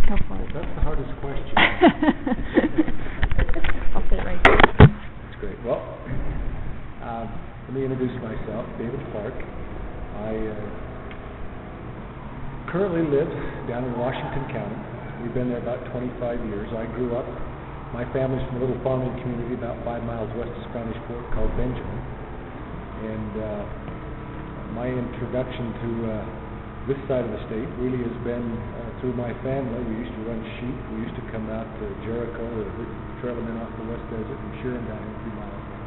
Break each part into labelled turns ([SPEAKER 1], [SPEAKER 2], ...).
[SPEAKER 1] Go for it.
[SPEAKER 2] That's the hardest question.
[SPEAKER 1] I'll sit right there.
[SPEAKER 2] That's great. Well, let me introduce myself, David Clark. I currently live down in Washington County. We've been there about 25 years. I grew up, my family's from a little farming community about 5 miles west of Spanish Fort called Benjamin. And my introduction to this side of the state really has been through my family. We used to run sheep. We used to come out to Jericho or trail them in off the West Desert and shear them down here a few miles away.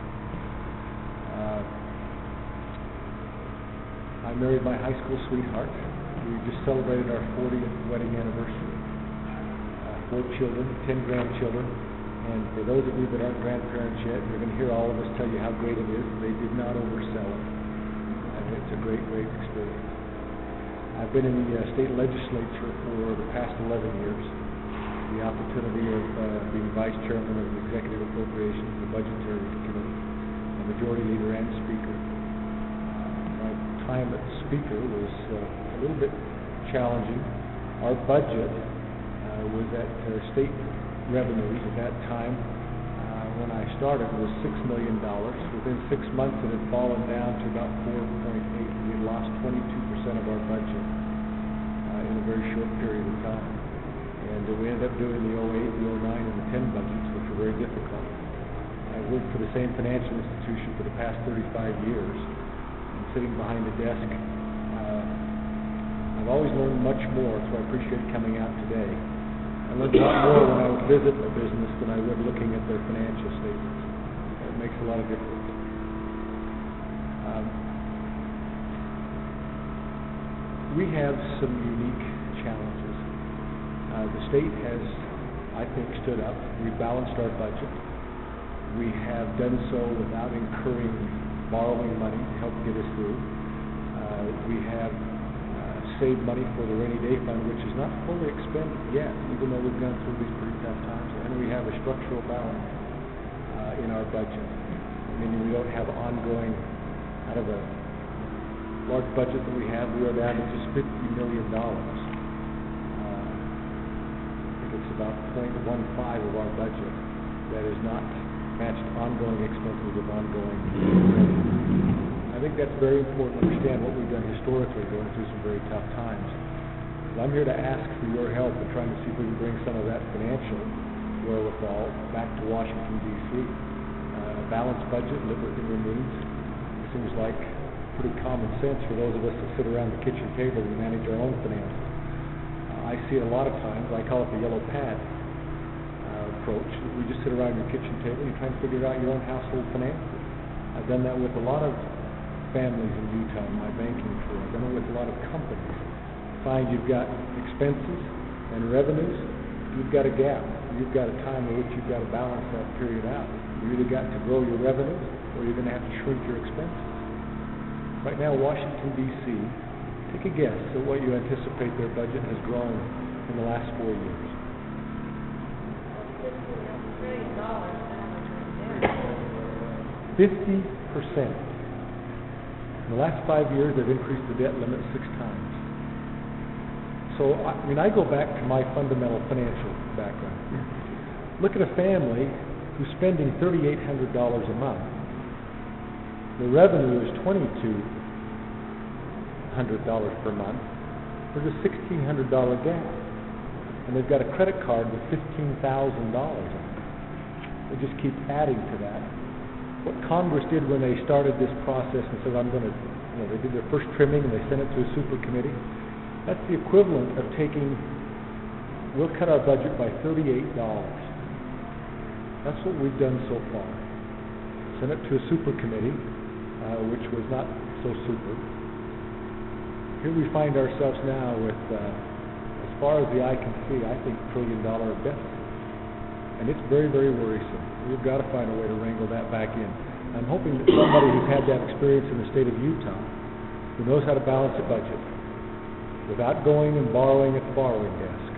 [SPEAKER 2] I married my high school sweetheart. We just celebrated our 40th wedding anniversary. 4 children, 10 grandchildren. And for those of you that aren't grandparents yet, you're going to hear all of us tell you how great it is. They did not oversell it. And it's a great, great experience. I've been in the state legislature for the past 11 years. The opportunity of being vice chairman of the Executive Appropriations, the Budgetary Committee, a majority leader and speaker. My time as speaker was a little bit challenging. Our budget was at state revenues at that time when I started was $6 million. Within 6 months it had fallen down to about 4.8. We had lost 22% of our budget in a very short period of time. And we ended up doing the 08, the 09, and the 10 budgets, which were very difficult. I worked for the same financial institution for the past 35 years. And sitting behind the desk, I've always learned much more, so I appreciate coming out today. I learned a lot more when I would visit a business than I would looking at their financial statements. It makes a lot of difference. We have some unique challenges. The state has, I think, stood up. We've balanced our budget. We have done so without incurring borrowing money to help get us through. We have saved money for the rainy day fund, which is not fully expended yet, even though we've gone through these pretty tough times. And we have a structural balance in our budget, meaning we don't have ongoing, out of a large budget that we have, we are down to just $50 million. I think it's about 0.15 of our budget that is not matched ongoing expenses with ongoing revenue. I think that's very important to understand what we've done historically going through some very tough times. I'm here to ask for your help in trying to see if we can bring some of that financial wherewithal back to Washington, D.C. A balanced budget, live within your means. It seems like pretty common sense for those of us that sit around the kitchen table and manage our own finances. I see it a lot of times. I call it the yellow pad approach. We just sit around your kitchen table and you try and figure out your own household finances. I've done that with a lot of families in Utah in my banking career. I've done it with a lot of companies. Find you've got expenses and revenues, you've got a gap. You've got a time in which you've got to balance that period out. You either got to grow your revenues or you're going to have to shrink your expenses. Right now, Washington, D.C., take a guess at what you anticipate their budget has grown in the last 4 years. 50%. In the last 5 years, they've increased the debt limit 6 times. So, I go back to my fundamental financial background. Look at a family who's spending $3,800 a month. The revenue is $2,200 per month. There's a $1,600 gap. And they've got a credit card with $15,000 on it. They just keep adding to that. What Congress did when they started this process and said, they did their first trimming and they sent it to a super committee. That's the equivalent of we'll cut our budget by $38. That's what we've done so far. Sent it to a super committee, which was not so super. Here we find ourselves now with, as far as the eye can see, I think $1 trillion deficit. And it's very, very worrisome. We've got to find a way to wrangle that back in. I'm hoping that somebody who's had that experience in the state of Utah, who knows how to balance a budget without going and borrowing at the borrowing desk,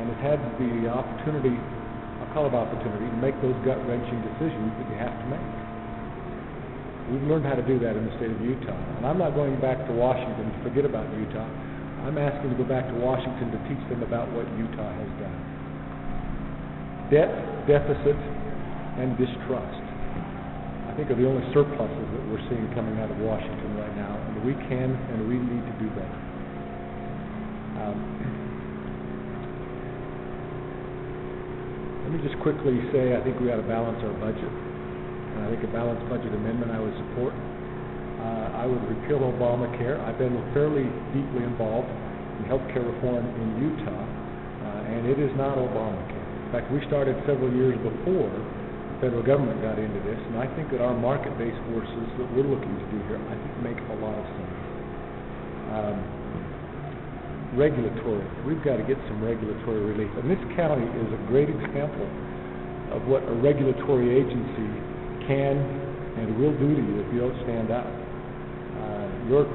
[SPEAKER 2] and has had the opportunity, I'll call it opportunity, to make those gut-wrenching decisions that you have to make. We've learned how to do that in the state of Utah. And I'm not going back to Washington to forget about Utah. I'm asking to go back to Washington to teach them about what Utah has done. Debt, deficit, and distrust, I think, are the only surpluses that we're seeing coming out of Washington right now, and we can and we need to do better. Let me just quickly say, I think we ought to balance our budget, and I think a balanced budget amendment I would support. I would repeal Obamacare. I've been fairly deeply involved in healthcare reform in Utah, and it is not Obamacare. In fact, we started several years before the federal government got into this, and I think that our market-based forces that we're looking to do here, I think, make a lot of sense. Regulatory. We've got to get some regulatory relief. And this county is a great example of what a regulatory agency can and will do to you if you don't stand up. Your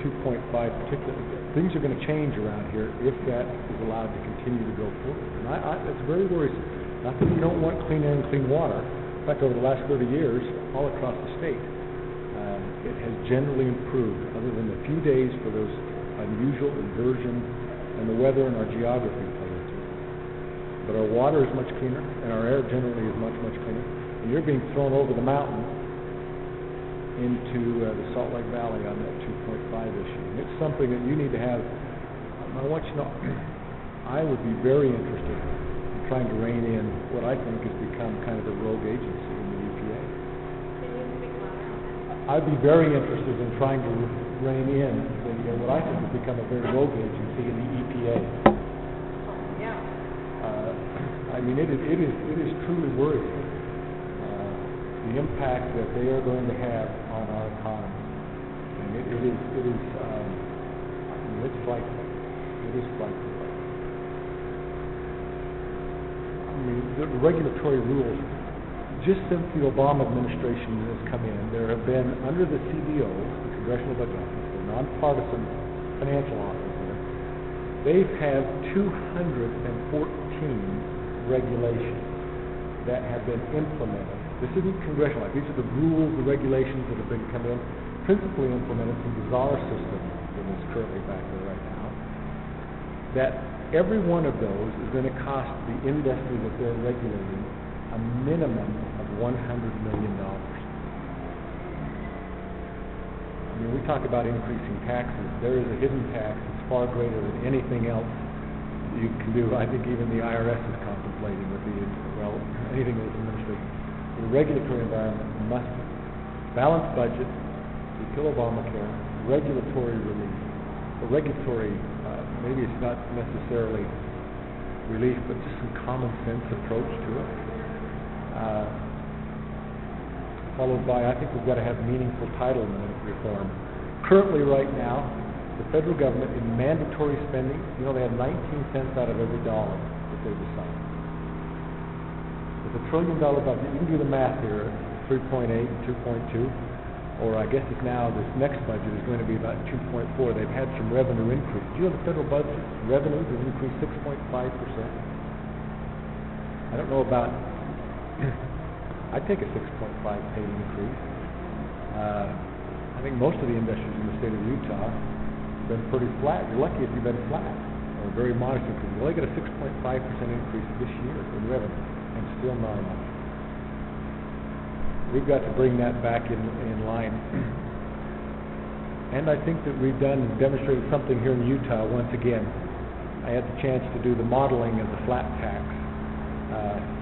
[SPEAKER 2] 2.5 particularly, things are going to change around here if that is allowed to continue to go forward. And it's very worrisome. Not that we don't want clean air and clean water. In fact, over the last 30 years, all across the state, it has generally improved, other than a few days for those unusual inversions and the weather and our geography play into it. But our water is much cleaner, and our air generally is much, much cleaner. And you're being thrown over the mountain into the Salt Lake Valley on that 2.5 issue. And it's something that you need to have. I want you to know, I would be very interested in trying to rein in what I think has become kind of a rogue agency in the EPA.
[SPEAKER 1] Can you speak louder on that?
[SPEAKER 2] I'd be very interested in trying to rein in what I think has become a very rogue agency in the EPA.
[SPEAKER 1] Yeah.
[SPEAKER 2] I mean, it is truly worrisome, the impact that they are going to have on our economy. And it's frightening. It is frightening. I mean, the regulatory rules, just since the Obama administration has come in, there have been, under the CBO, the Congressional Budget Office, the nonpartisan financial office there, they've had 214 regulations that have been implemented. This isn't congressional. These are the rules, the regulations that have been come in, principally implemented from the czar system that is currently back there right now, that every one of those is going to cost the industry that they're regulating a minimum of $100 million. I mean, we talk about increasing taxes. There is a hidden tax that's far greater than anything else you can do. I think even the IRS is contemplating with anything that's administrative. The regulatory environment must balance budget, repeal Obamacare, regulatory relief, or regulatory, maybe it's not necessarily relief, but just some common sense approach to it. Followed by, I think we've got to have meaningful entitlement reform. Currently, right now, the federal government in mandatory spending, they have 19 cents out of every dollar that they decide. With $1 trillion budget, you can do the math here, 3.8 and 2.2, or I guess it's now this next budget is going to be about 2.4. They've had some revenue increase. The federal budget revenues have increased 6.5%. I don't know about, I'd take a 6.5 pay increase. I think most of the industries in the state of Utah have been pretty flat. You're lucky if you've been flat, or very modest increase. You only get a 6.5% increase this year in revenue, and still not enough. We've got to bring that back in line. And I think that we've demonstrated something here in Utah once again. I had the chance to do the modeling of the flat tax.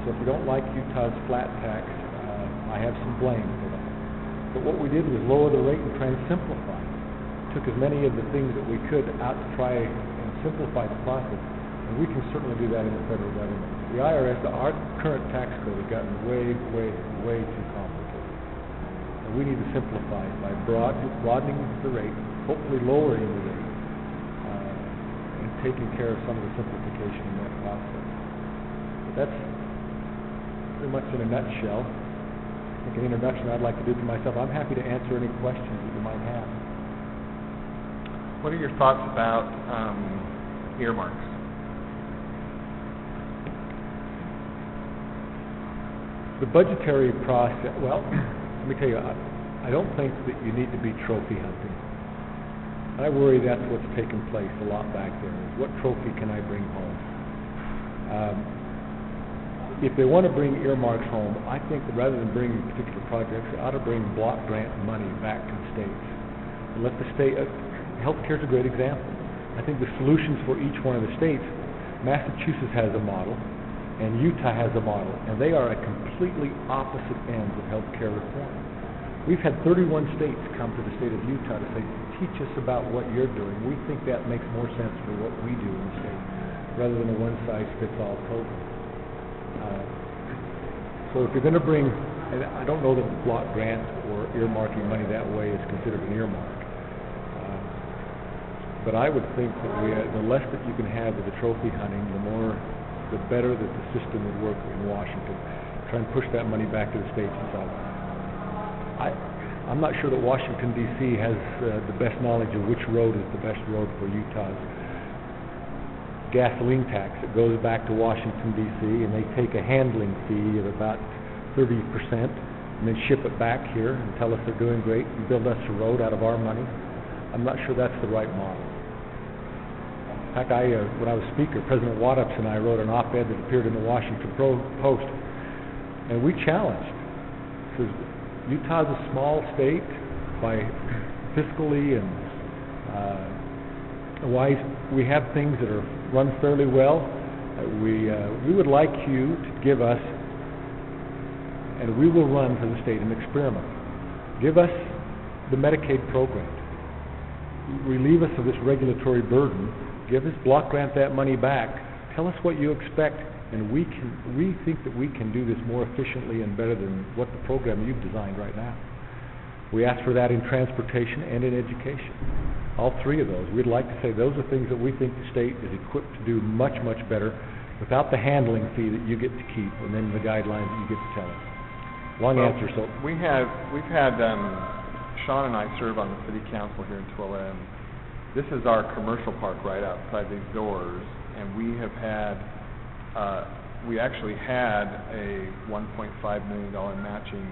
[SPEAKER 2] So if you don't like Utah's flat tax, I have some blame for that. But what we did was lower the rate and try and simplify it. Took as many of the things that we could out to try and simplify the process. And we can certainly do that in the federal government. The IRS, our current tax code has gotten way, way, way too complicated. And we need to simplify it by broadening the rate, hopefully lowering the rate, and taking care of some of the simplification in that process. But that's pretty much in a nutshell. I think an introduction I'd like to do to myself. I'm happy to answer any questions that you might have.
[SPEAKER 3] What are your thoughts about earmarks?
[SPEAKER 2] The budgetary process, well, let me tell you, I don't think that you need to be trophy hunting. I worry that's what's taken place a lot back there, is what trophy can I bring home? If they want to bring earmarks home, I think that rather than bringing particular projects, they ought to bring block grant money back to the states. And let the state, healthcare is a great example. I think the solutions for each one of the states, Massachusetts has a model, and Utah has a model, and they are at completely opposite ends of healthcare reform. We've had 31 states come to the state of Utah to say, teach us about what you're doing. We think that makes more sense for what we do in the state, rather than a one-size-fits-all program. So if you're going to bring, and I don't know that block grant or earmarking money that way is considered an earmark, but I would think that the less that you can have with the trophy hunting, the better that the system would work in Washington. Try and push that money back to the states and stuff. I'm not sure that Washington, D.C. has the best knowledge of which road is the best road for Utah's gasoline tax. It goes back to Washington, D.C., and they take a handling fee of about 30% and then ship it back here and tell us they're doing great and build us a road out of our money. I'm not sure that's the right model. In fact, when I was speaker, President Waddups and I wrote an op-ed that appeared in the Washington Post, and we challenged. Because Utah's a small state by fiscally and wise. We have things that are run fairly well. We would like you to give us, and we will run for the state an experiment. Give us the Medicaid program. Relieve us of this regulatory burden. Give us, block grant that money back. Tell us what you expect, and we think that we can do this more efficiently and better than what the program you've designed right now. We ask for that in transportation and in education. All three of those. We'd like to say those are things that we think the state is equipped to do much, much better without the handling fee that you get to keep and then the guidelines that you get to tell us. Long answer, so.
[SPEAKER 3] We've had Sean and I serve on the city council here in Tooele, and this is our commercial park right outside these doors, and we actually had a $1.5 million matching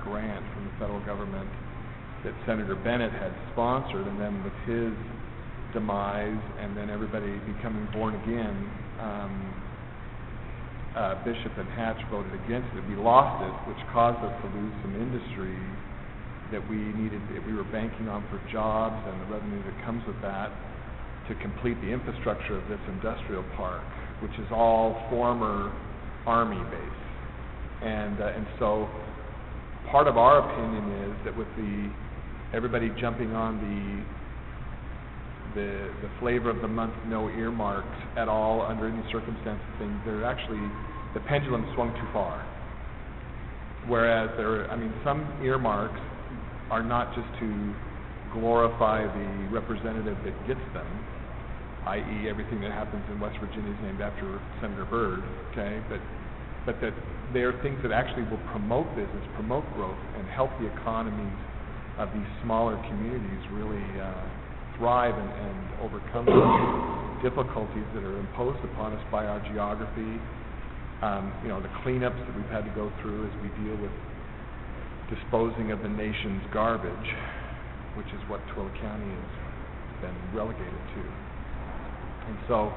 [SPEAKER 3] grant from the federal government that Senator Bennett had sponsored, and then with his demise and then everybody becoming born again, Bishop and Hatch voted against it. We lost it, which caused us to lose some industry that we were banking on for jobs and the revenue that comes with that to complete the infrastructure of this industrial park, which is all former Army base. And so part of our opinion is that with everybody jumping on the flavor of the month, no earmarks at all under any circumstances thing, the pendulum swung too far. Whereas some earmarks are not just to glorify the representative that gets them, i.e. everything that happens in West Virginia is named after Senator Byrd, okay, but that they are things that actually will promote business, promote growth, and help the economies of these smaller communities really thrive and overcome the difficulties that are imposed upon us by our geography. The cleanups that we've had to go through as we deal with disposing of the nation's garbage, which is what Tooele County has been relegated to. And so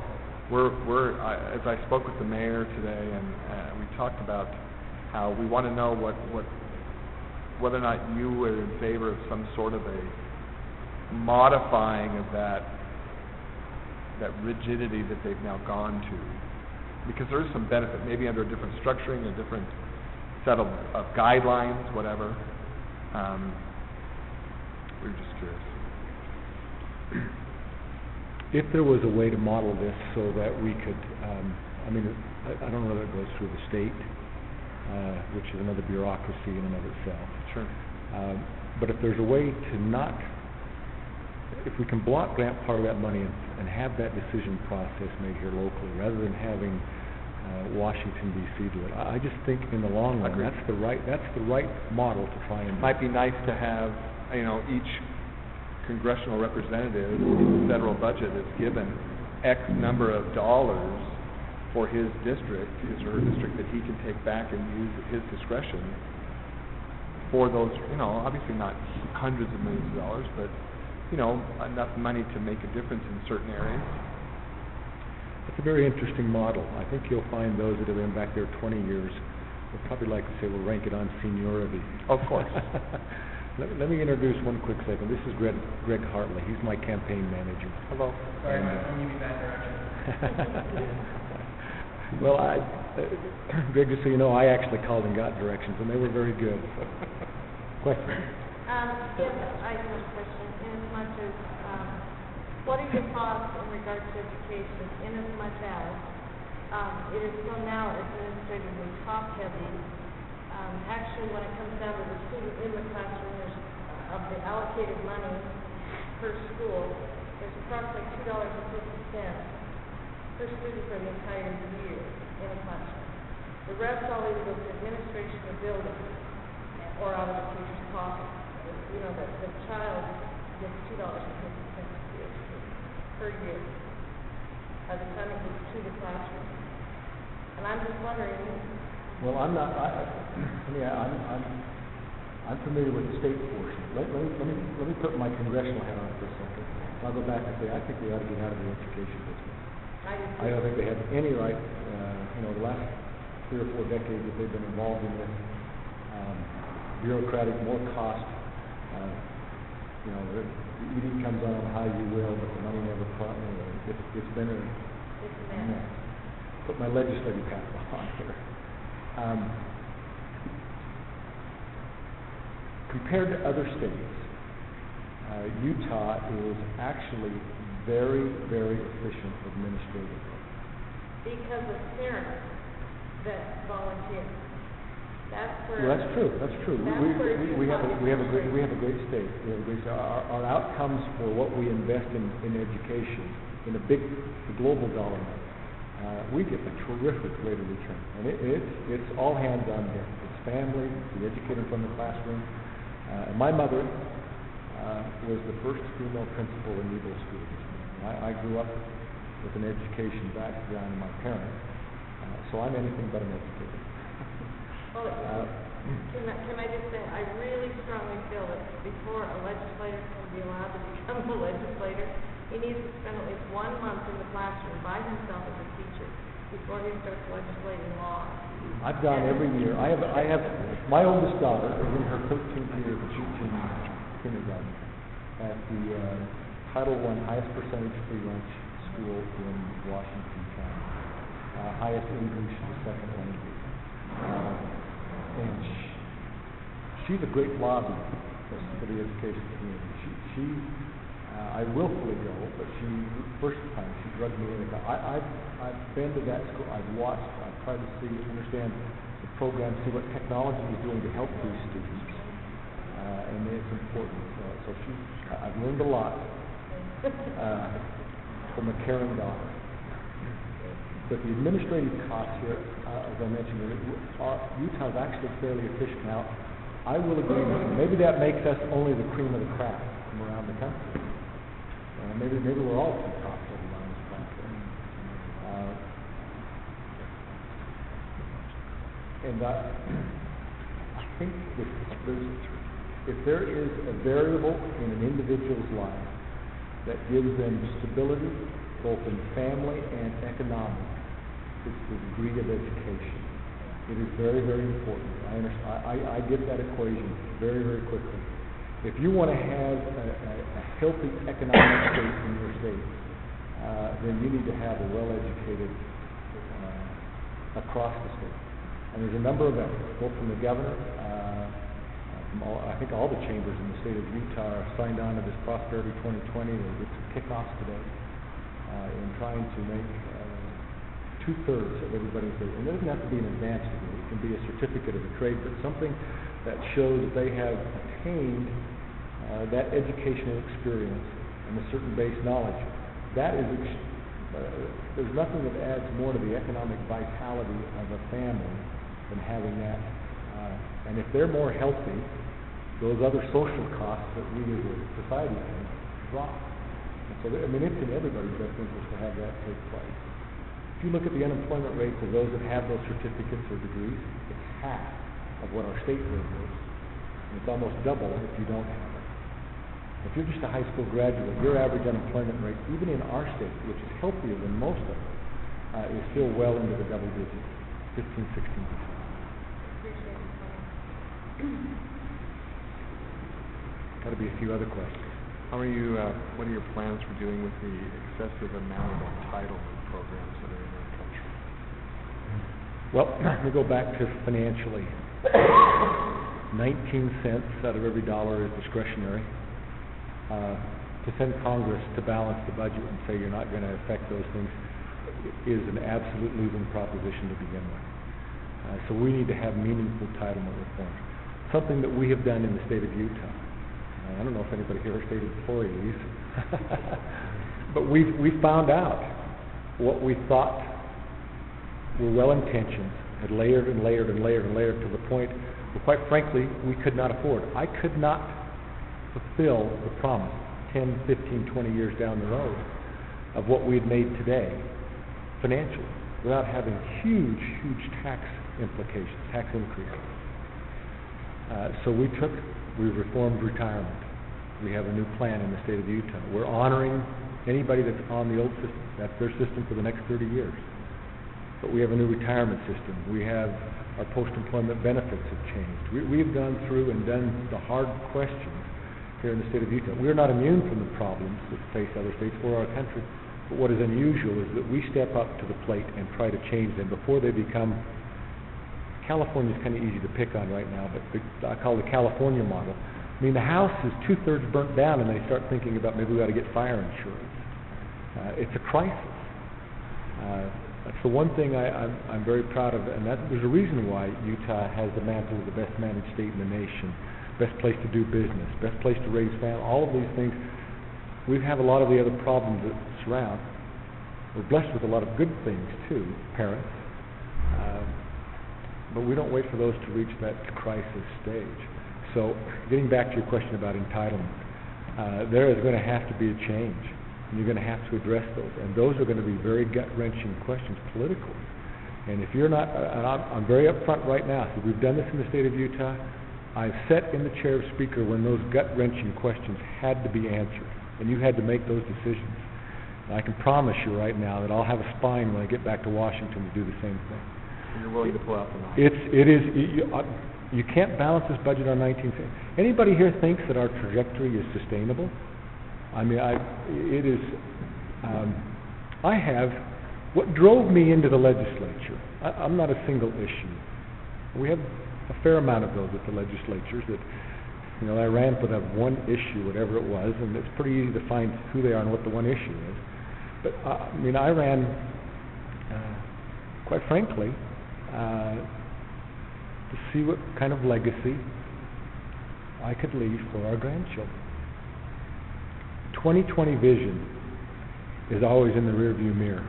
[SPEAKER 3] as I spoke with the mayor today, and we talked about how we want to know whether or not you were in favor of some sort of a modifying of that rigidity that they've now gone to, because there is some benefit, maybe under a different structuring, a different set of guidelines, whatever. We were just curious.
[SPEAKER 2] If there was a way to model this so that we could, I don't know that it goes through the state, which is another bureaucracy in and of itself.
[SPEAKER 3] Sure.
[SPEAKER 2] But if there's a way to not, if we can block grant part of that money and have that decision process made here locally, rather than having Washington, D.C. do it, I just think in the long run that's the right model to try and. It
[SPEAKER 3] might be nice to have each congressional representative in the federal budget is given X number of dollars for his district, his or her district, that he can take back and use at his discretion for those, obviously not hundreds of millions of dollars, but enough money to make a difference in certain areas.
[SPEAKER 2] It's a very interesting model. I think you'll find those that have been back there 20 years will probably like to say we'll rank it on seniority.
[SPEAKER 3] Of course.
[SPEAKER 2] Let me introduce one quick second. This is Greg Hartley. He's my campaign manager.
[SPEAKER 3] Hello.
[SPEAKER 4] Sorry, I'm giving you bad directions.
[SPEAKER 2] Well, Greg, just so you know, I actually called and got directions, and they were very good. Question?
[SPEAKER 1] Yes, I have a question. In as much as, what are your thoughts in regards to education? In as much as, it is still now administratively top-heavy. Actually, when it comes down to the student in the classroom, there's, of the allocated money per school, there's approximately $2.50 per student for the entire year in a classroom. The rest all either goes to administration of buildings or out of the teacher's pocket. The child gets $2.50 per year by the time it gets to the classroom. And I'm just wondering.
[SPEAKER 2] Well, I'm familiar with the state portion. Let me put my congressional hat on for a second. I'll go back and say I think they ought to get out of the education business. I don't think they have any right. The last 3 or 4 decades that they've been involved in this bureaucratic, more cost. The eating comes on how you will, but the money never comes. It's been a mess. Put my legislative hat on here. Compared to other states, Utah is actually very, very efficient administratively.
[SPEAKER 1] Because of parents that volunteer. That's where.
[SPEAKER 2] Well, that's true. That's true. We have a great state. We have a great state. Our outcomes for what we invest in education in the global dollar, we get a terrific rate of return, and it's all hands on deck. It's family, the educator from the classroom. And my mother was the first female principal in Eagle School. I grew up with an education background in my parents, so I'm anything but an educator.
[SPEAKER 1] Well, can I just say, I really strongly feel that before a legislator can be allowed to become a legislator, he needs to spend at least 1 month in the classroom by himself as a teacher before he starts legislating law.
[SPEAKER 2] I've gone every year. I have my oldest daughter is in her 13th year of teaching kindergarten at the Title I highest percentage free lunch school in Washington County. Highest English, the second language. And she's a great lobby for the education community. I willfully go, but first time she drugged me in. I've been to that school. I've watched. I've tried to understand the program, see what technology is doing to help these students, and it's important. I've learned a lot from a caring daughter. But the administrative costs here, as I mentioned, Utah is actually fairly efficient. Now, I will agree with you. Maybe that makes us only the cream of the crop from around the country. Maybe we're all too top-heavy on this process. I think if there is a variable in an individual's life that gives them stability, both in family and economic, it's the degree of education. It is very, very important. I get that equation very, very quickly. If you want to have a healthy economic state in your state, then you need to have a well-educated across the state. And there's a number of efforts, both from the governor, I think all the chambers in the state of Utah are signed on to this Prosperity 2020. It's kickoffs today in trying to make 2/3 of everybody's state. And it doesn't have to be an advanced degree. It can be a certificate of a trade, but something that shows that they have attained that educational experience and a certain base knowledge. That is, there's nothing that adds more to the economic vitality of a family than having that. And if they're more healthy, those other social costs that we as a society can drop. And so, it's in everybody's best interest to have that take place. If you look at the unemployment rates of those that have those certificates or degrees, it's half of what our state rate is. And it's almost double if you don't have it. But if you're just a high school graduate, your average unemployment rate, even in our state, which is healthier than most of them, is still well into the double digits, 15, 16%.
[SPEAKER 1] Appreciate it.
[SPEAKER 2] Got to be a few other questions.
[SPEAKER 3] How are you, what are your plans for doing with the excessive amount of entitlement programs that are in our country?
[SPEAKER 2] Well, let me go back to financially. 19 cents out of every dollar is discretionary. To send Congress to balance the budget and say you're not going to affect those things is an absolute losing proposition to begin with. So we need to have meaningful entitlement reform. Something that we have done in the state of Utah. I don't know if anybody here are state employees, but we've found out what we thought were well-intentioned, had layered and layered and layered and layered to the point where, quite frankly, we could not afford. I could not fulfill the promise 10, 15, 20 years down the road of what we had made today financially without having huge, huge tax implications, tax increases. So we reformed retirement. We have a new plan in the state of Utah. We're honoring anybody that's on the old system. That's their system for the next 30 years. But we have a new retirement system. We have our post-employment benefits have changed. We've gone through and done the hard questions here in the state of Utah. We're not immune from the problems that face other states or our country. But what is unusual is that we step up to the plate and try to change them before they become. California's kind of easy to pick on right now, but I call it the California model. I mean, the house is 2/3 burnt down, and they start thinking about maybe we ought to get fire insurance. It's a crisis. That's the one thing I'm very proud of, and there's a reason why Utah has the mantle of the best managed state in the nation, best place to do business, best place to raise family, all of these things. We have a lot of the other problems that surround. We're blessed with a lot of good things too, parents. But we don't wait for those to reach that crisis stage. So, getting back to your question about entitlement, there is going to have to be a change, and you're going to have to address those. And those are going to be very gut-wrenching questions politically. And if you're not, and I'm very upfront right now, so we've done this in the state of Utah. I've sat in the chair of speaker when those gut-wrenching questions had to be answered, and you had to make those decisions. And I can promise you right now that I'll have a spine when I get back to Washington to do the same thing.
[SPEAKER 3] You're willing to pull out the knife.
[SPEAKER 2] You can't balance this budget on 19 cents. Anybody here thinks that our trajectory is sustainable? I mean, what drove me into the legislature, I'm not a single issue. We have a fair amount of those at the legislatures that, I ran for that one issue, whatever it was, and it's pretty easy to find who they are and what the one issue is. But, I ran, quite frankly, to see what kind of legacy I could leave for our grandchildren. 20/20 vision is always in the rearview mirror.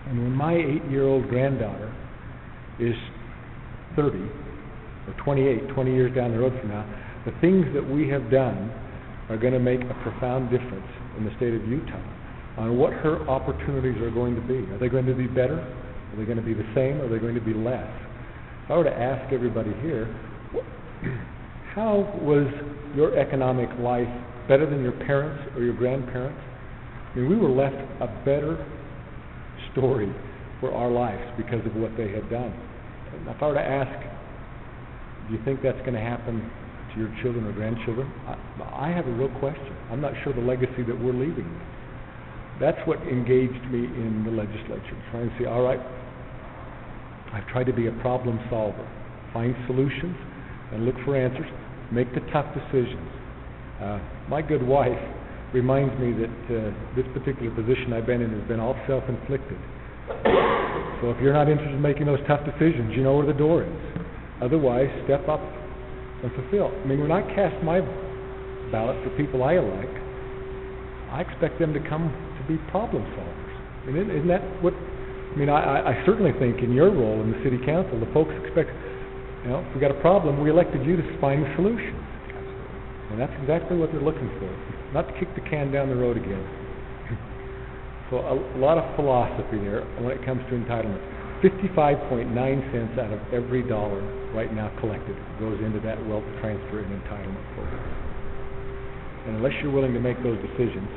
[SPEAKER 2] And when my 8-year-old granddaughter is 30 or 28, 20 years down the road from now, the things that we have done are going to make a profound difference in the state of Utah on what her opportunities are going to be. Are they going to be better? Are they going to be the same? Are they going to be less? If I were to ask everybody here, how was your economic life better than your parents or your grandparents? I mean, we were left a better story for our lives because of what they had done. And if I were to ask, do you think that's going to happen to your children or grandchildren? I have a real question. I'm not sure the legacy that we're leaving them. That's what engaged me in the legislature, trying to say, all right, I've tried to be a problem solver, find solutions, and look for answers, make the tough decisions. My good wife reminds me that this particular position I've been in has been all self-inflicted. So if you're not interested in making those tough decisions, you know where the door is. Otherwise, step up and fulfill. I mean, when I cast my ballot for people I elect, I expect them to come to be problem solvers. I mean, isn't that what... I certainly think in your role in the city council, the folks expect, if we got a problem, we elected you to find the solution. And that's exactly what they're looking for, not to kick the can down the road again. So a lot of philosophy there when it comes to entitlement. 55.9 cents out of every dollar right now collected goes into that wealth transfer and entitlement program. And unless you're willing to make those decisions,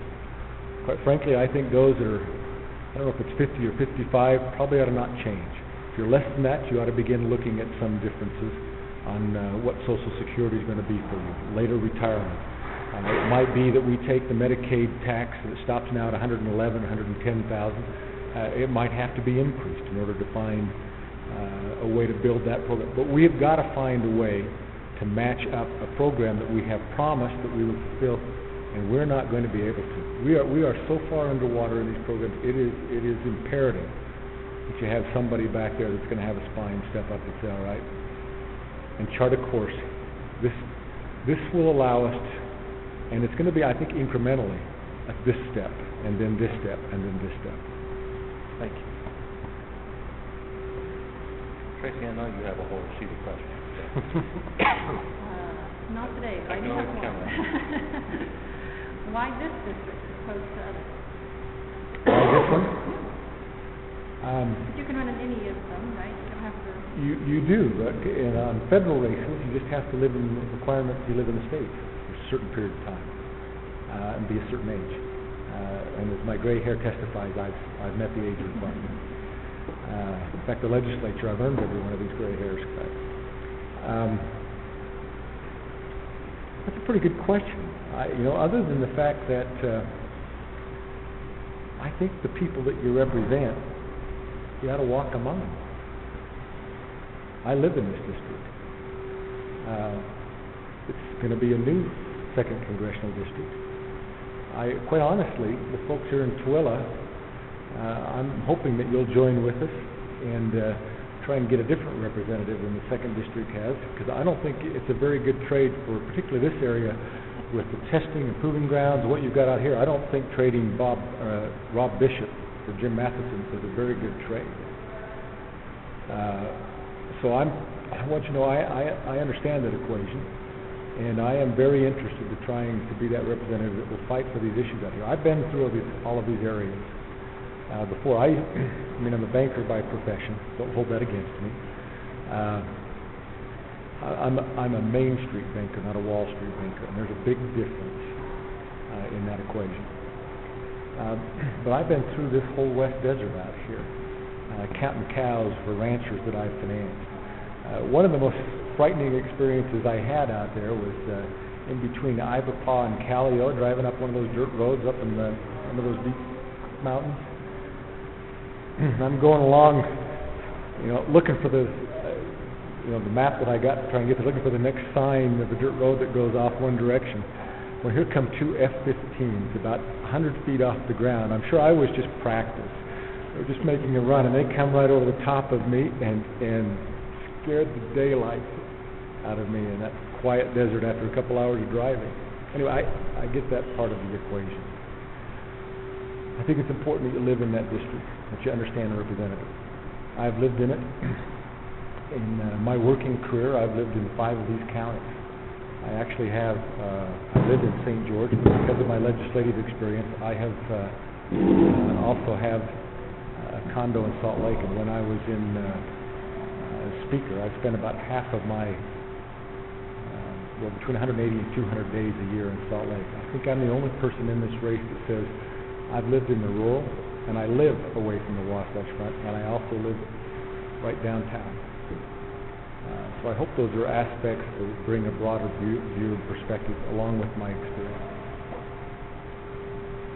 [SPEAKER 2] quite frankly, I think those that are, I don't know if it's 50 or 55, probably ought to not change. If you're less than that, you ought to begin looking at some differences on what Social Security is going to be for you, later retirement. It might be that we take the Medicaid tax that stops now at $110,000. It might have to be increased in order to find a way to build that program. But we have got to find a way to match up a program that we have promised that we would fulfill, and we're not going to be able to. We are so far underwater in these programs. It is imperative that you have somebody back there that's going to have a spine step up and say, all right, and chart a course. This will allow us to, and it's going to be, I think, incrementally, at this step, and then this step, and then this step. Thank you.
[SPEAKER 5] Tracy, I know you have a whole sheet of questions.
[SPEAKER 6] Not today, but I do have one. Why this district as opposed to others?
[SPEAKER 2] This one?
[SPEAKER 6] But you can run in any of them, right? You don't have to...
[SPEAKER 2] You do, but on federal races, you just have to live in the requirement you live in the state for a certain period of time and be a certain age. And as my gray hair testifies, I've met the age requirement. In fact, the legislature, I've earned every one of these gray hairs. That's a pretty good question. Other than the fact that I think the people that you represent, you ought to walk among them. I live in this district. It's going to be a new 2nd Congressional District. Quite honestly, the folks here in Tooele, I'm hoping that you'll join with us and try and get a different representative than the 2nd District has, because I don't think it's a very good trade for particularly this area with the testing and proving grounds, what you've got out here. I don't think trading Rob Bishop for Jim Matheson is a very good trade. So I want you to know I understand that equation, and I am very interested in trying to be that representative that will fight for these issues out here. I've been through all of these areas before. I mean, I'm a banker by profession. Don't hold that against me. I'm a Main Street banker, not a Wall Street banker, and there's a big difference in that equation. But I've been through this whole West Desert out here, counting cows for ranchers that I've financed. One of the most frightening experiences I had out there was in between Iberpaw and Callio, driving up one of those dirt roads up in one of those deep mountains. I'm going along, looking for the map that I got, trying to get looking for the next sign of the dirt road that goes off one direction. Well, here come 2 F-15s about 100 feet off the ground. I'm sure I was just practice. They were just making a run, and they come right over the top of me and scared the daylight out of me in that quiet desert after a couple hours of driving. Anyway, I get that part of the equation. I think it's important that you live in that district, that you understand the representative. I've lived in it. In my working career, I've lived in 5 of these counties. I actually have, I live in St. George, but because of my legislative experience, I have also have a condo in Salt Lake, and when I was in Speaker, I spent about half of my, between 180 and 200 days a year in Salt Lake. I think I'm the only person in this race that says, I've lived in the rural, and I live away from the Wasatch Front, and I also live right downtown. So I hope those are aspects that bring a broader view and perspective along with my experience.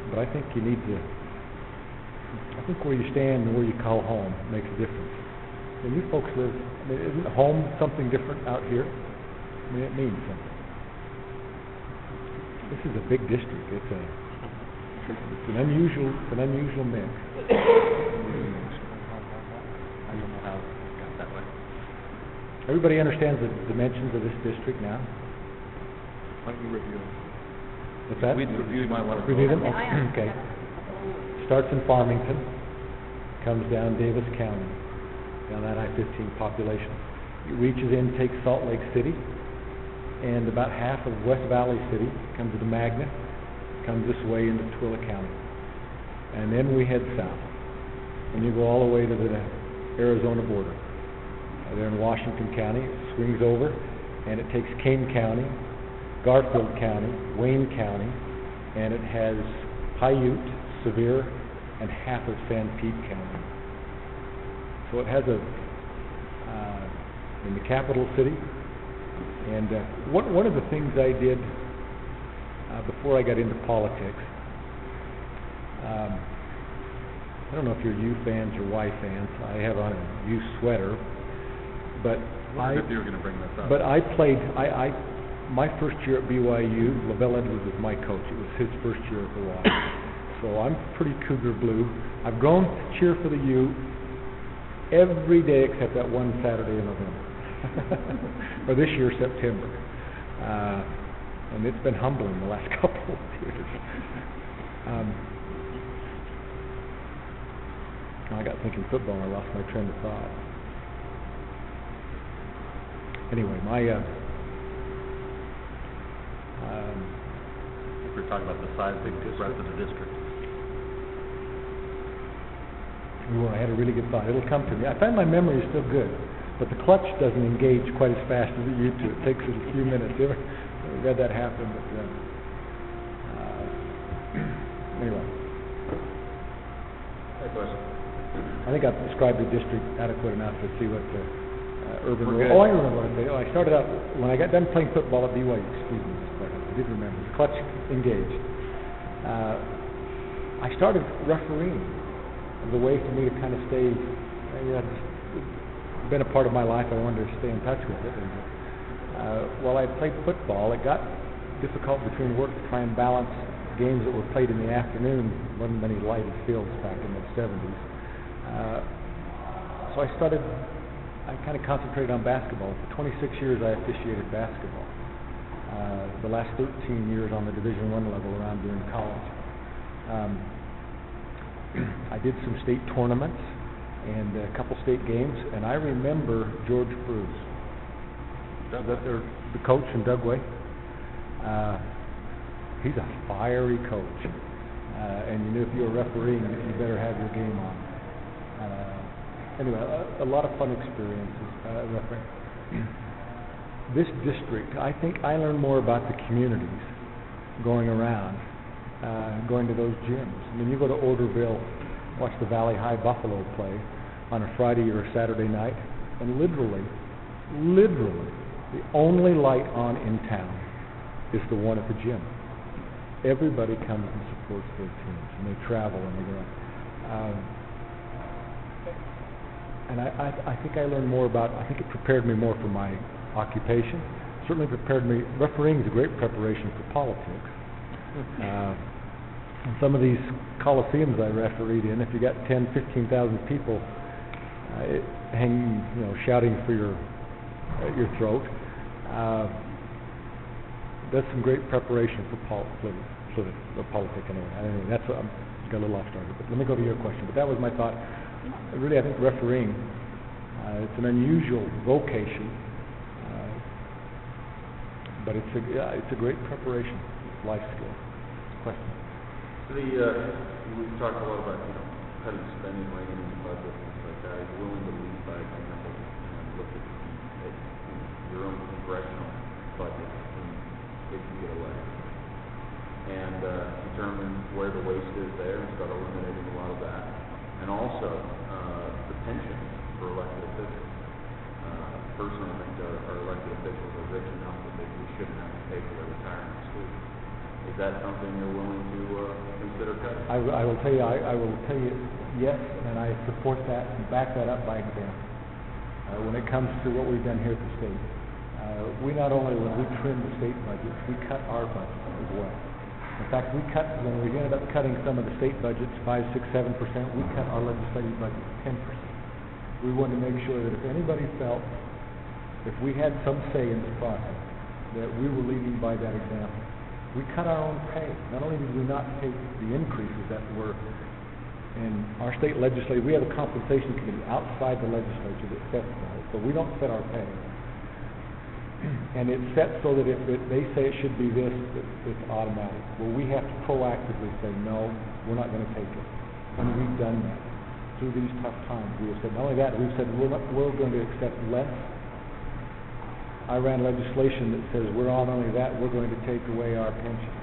[SPEAKER 2] But I think you need to, I think where you stand and where you call home makes a difference. And you folks live, isn't home something different out here? It means something. This is a big district. It's an unusual mix.
[SPEAKER 5] I don't know how it got that way.
[SPEAKER 2] Everybody understands the dimensions of this district now?
[SPEAKER 3] Why don't you review them?
[SPEAKER 2] What's that?
[SPEAKER 5] We'd review my one.
[SPEAKER 2] Review them?
[SPEAKER 6] Okay.
[SPEAKER 2] Okay. Starts in Farmington, comes down Davis County, down that I-15 population. It reaches in, takes Salt Lake City, and about half of West Valley City comes to the Magna, comes this way into Tooele County. And then we head south, and you go all the way to the Arizona border. There in Washington County, it swings over, and it takes Kane County, Garfield County, Wayne County, and it has Paiute, Sevier, and half of Sanpete County. So it has in the capital city. And one of the things I did before I got into politics, I don't know if you're U fans or Y fans. I have on a U sweater, but
[SPEAKER 3] I wondered if you were going to bring this up.
[SPEAKER 2] But I played. My first year at BYU, Lavelle Edwards was my coach. It was his first year at Hawaii. So I'm pretty Cougar blue. I've grown to cheer for the U every day except that one Saturday in November, or this year September. And it's been humbling the last couple of years. I got thinking football and I lost my train of thought. Anyway,
[SPEAKER 5] I think we're talking about the size of the rest of the district.
[SPEAKER 2] I had a really good thought. It'll come to me. I find my memory is still good, but the clutch doesn't engage quite as fast as it used to. It takes a few minutes. You ever read that happen? But, anyway. I think I've described the district adequate enough to see what urban rural. Oh, I remember what I said. I started out, when I got done playing football at BYU, excuse me, I did remember. The clutch engaged. I started refereeing as a way for me to kind of stay, it's been a part of my life. I wanted to stay in touch with it. And, while I played football, it got difficult between work to try and balance games that were played in the afternoon. There wasn't many lighted fields back in the 70s. So I kind of concentrated on basketball. For 26 years I officiated basketball. The last 13 years on the Division I level around during college. I did some state tournaments and a couple state games, and I remember George Bruce, the coach in Dugway. He's a fiery coach, and you knew if you were refereeing, you better have your game on. Anyway, a lot of fun experiences refereeing. This district, I think I learned more about the communities going around, going to those gyms. I mean, you go to Orderville, watch the Valley High Buffalo play on a Friday or a Saturday night, and literally, the only light on in town is the one at the gym. Everybody comes and supports their teams, and they travel and they go. And I think I learned more about. I think it prepared me more for my occupation. Certainly prepared me. Refereeing is a great preparation for politics. And some of these coliseums I refereed in, if you got 10, 15,000 people hanging, shouting for your throat, that's some great preparation for politics anyway. Anyway, that's what got a little off started. But let me go to your question. But that was my thought. Really, I think refereeing, it's an unusual vocation, but it's a great preparation, life skill. Question.
[SPEAKER 7] We've talked a lot about cutting spending, reining in the budget, things like that. Are you willing to lead by example and look at your own congressional budget if you get elected, and determine where the waste is there and start eliminating a lot of that, and also the pensions for elected officials. Personally, I think our elected officials are rich enough that we shouldn't have to pay for their retirement too. Is that something you're willing to consider cutting?
[SPEAKER 2] I will tell you yes, and I support that and back that up by example. When it comes to what we've done here at the state, we not only, when we trim the state budgets, we cut our budget as well. In fact, when we ended up cutting some of the state budgets, 5%, 6%, 7%, we cut our legislative budget 10%. We wanted to make sure that if anybody felt, if we had some say in this process, that we were leading by that example. We cut our own pay. Not only did we not take the increases that were in our state legislature, we have a compensation committee outside the legislature that sets that, but we don't set our pay. And it's set so that if they say it should be this, it's automatic. Well, we have to proactively say, no, we're not going to take it. And we've done that. Through these tough times, we have said, not only that, we've said we're going to accept less I ran legislation that says we're not only that, we're going to take away our pension,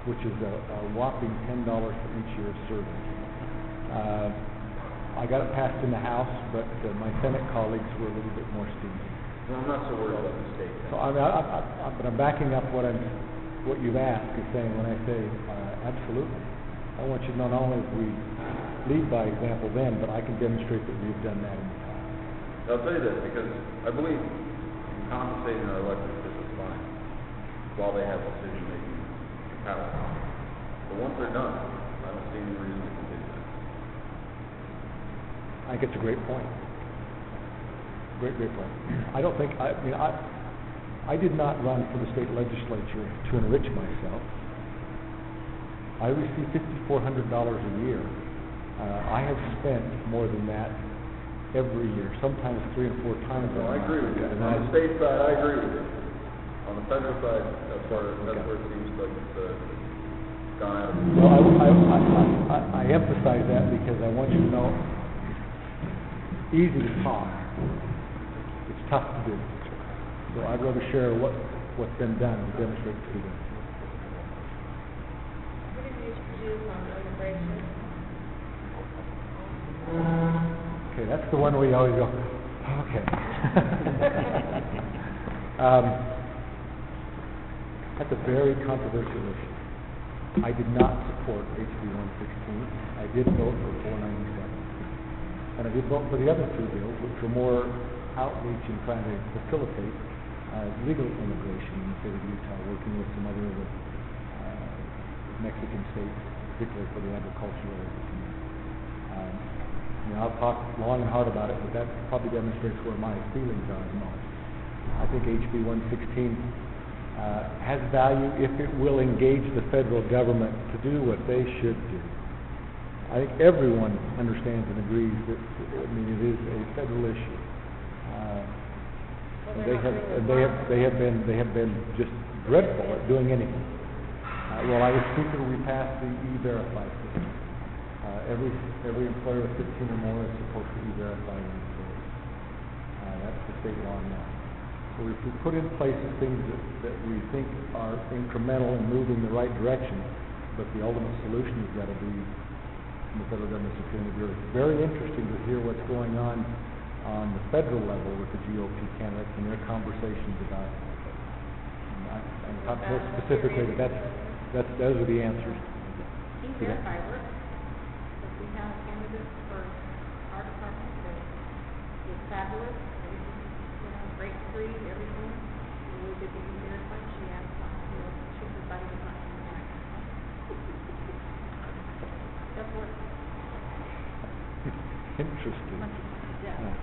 [SPEAKER 2] which is a whopping $10 for each year of service. I got it passed in the House, but my Senate colleagues were a little bit more stingy.
[SPEAKER 7] Well, I'm not so worried about the state.
[SPEAKER 2] So but I'm backing up what you've asked, is saying, when I say, absolutely. I want you to know not only if we lead by example then, but I can demonstrate that we've done that in the past.
[SPEAKER 7] I'll tell you this, because I believe compensating our elected officials fine while they have decision-making power. But once they're done, I don't see any reason to continue that.
[SPEAKER 2] I think it's a great point. Great point. I don't think, I did not run for the state legislature to enrich myself. I receive $5,400 a year. I have spent more than that every year, sometimes 3 and 4 times.
[SPEAKER 7] No, I agree with you. On the state side, I agree with you. On the federal side, that's where it seems like it's gone out of control.
[SPEAKER 2] Well, I emphasize that because I want you to know, easy to talk, it's tough to do. So I'd rather share what's been done and demonstrate to be done.
[SPEAKER 1] What are your views on immigration?
[SPEAKER 2] Okay, that's the one where you always go, okay. That's a very controversial issue. I did not support HB 116. I did vote for 497. And I did vote for the other 2 bills, which were more outreach and trying to facilitate legal immigration in the state of Utah, working with some other Mexican states, particularly for the agricultural community. I'll talk long and hard about it, but that probably demonstrates where my feelings are the most. I think HB 116 has value if it will engage the federal government to do what they should do. I think everyone understands and agrees that it is a federal issue. They have been just dreadful at doing anything. While I was speaker, we passed the E-Verify system. Every employer with 15 or more is supposed to E-Verify their employees. That's the state law now. So if we put in place the things that we think are incremental and move in the right direction, but the ultimate solution has got to be from the federal government's opinion. It's very interesting to hear what's going on the federal level with the GOP candidates and their conversations about it. I'm not more specifically, but those are the answers.
[SPEAKER 6] E-Verify works. If we have candidates for our department that is fabulous, great free, everything, we did the E-Verify, she asked, she decided to not come back. That's what.
[SPEAKER 2] Interesting.
[SPEAKER 6] Yeah.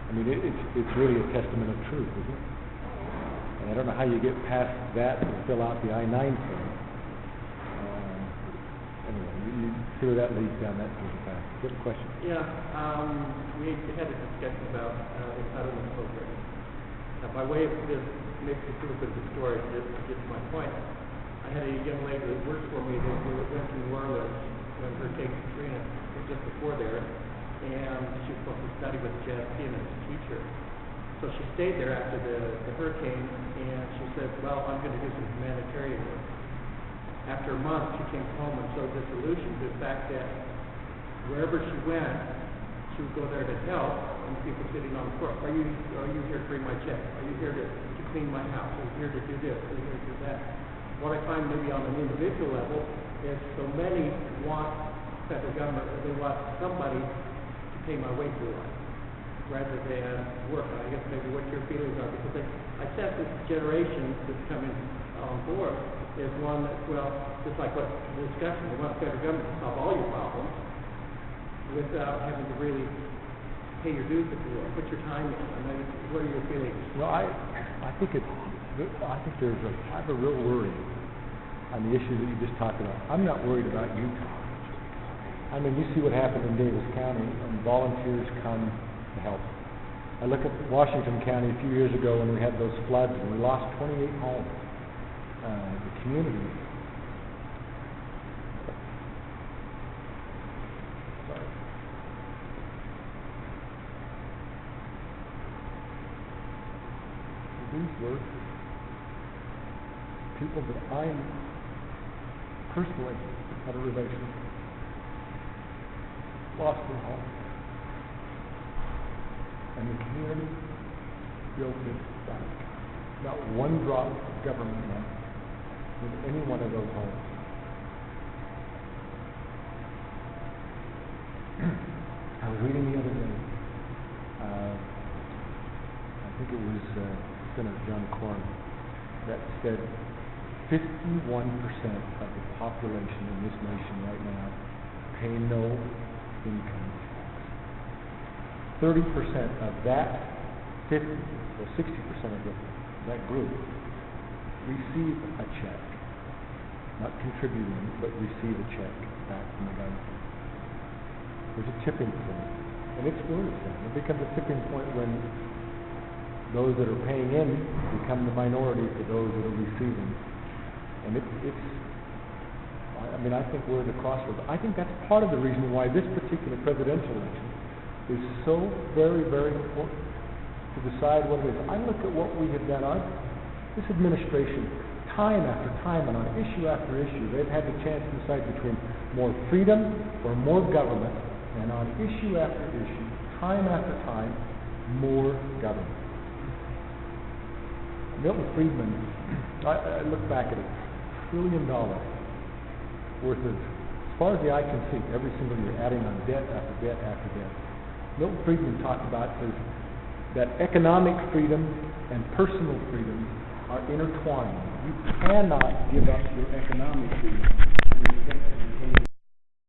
[SPEAKER 2] I mean, it's really a testament of truth, isn't it? And I don't know how you get past that and fill out the I-9 form. Anyway, you see where that leads down that sort of path. Good question.
[SPEAKER 4] Yeah, we had a discussion about entitlement program. Now, by way of this, makes a little bit of a story to get to my point. I had a young lady that worked for me that went to New Orleans when Hurricane Katrina was just before there, and she was supposed to study with jazz pianist teacher. So she stayed there after the hurricane, and she said, well, I'm going to do some humanitarian work. After a month, she came home and showed disillusioned to the fact that wherever she went, she would go there to help, and people sitting on the floor, are you here to bring my check? Are you here to clean my house? Are you here to do this? Are you here to do that? What I find maybe on an individual level is so many want federal government, or they want somebody to pay my way through life, rather than work. And I guess maybe what your feelings are, because I sense this generation that's coming on board is one that, well, just like what the discussion, they want the federal government to solve all your problems without having to really pay your dues, if you will. Put your time in. I mean, what are your feelings?
[SPEAKER 2] Well, I think I have a real worry on the issue that you just talked about. I'm not worried about Utah. I mean, you see what happened in Davis County, and volunteers come to help. I look at Washington County a few years ago when we had those floods, and we lost 28 homes. The community. Sorry. were people that I personally had a relation with, lost their home. And the community built it back. Not one drop of government money in any one of those homes. I was reading the other day, I think it was Senator John Corn that said 51% of the population in this nation right now pay no income tax. 30% of that 50 or 60% of that group receive a check, not contributing, but receive a check back from the government. There's a tipping point, and it's worrisome. It becomes a tipping point when those that are paying in become the minority to those that are receiving. And I think we're at a crossroads. I think that's part of the reason why this particular presidential election is so very, very important to decide what it is. I look at what we have done. This administration, time after time and on issue after issue, they've had the chance to decide between more freedom or more government, and on issue after issue, time after time, more government. Milton Friedman, I look back at $1 trillion worth of, as far as the eye can see, every single year, adding on debt after debt after debt. Milton Friedman talked about that economic freedom and personal freedom are intertwined. You cannot give up your economic freedom to retain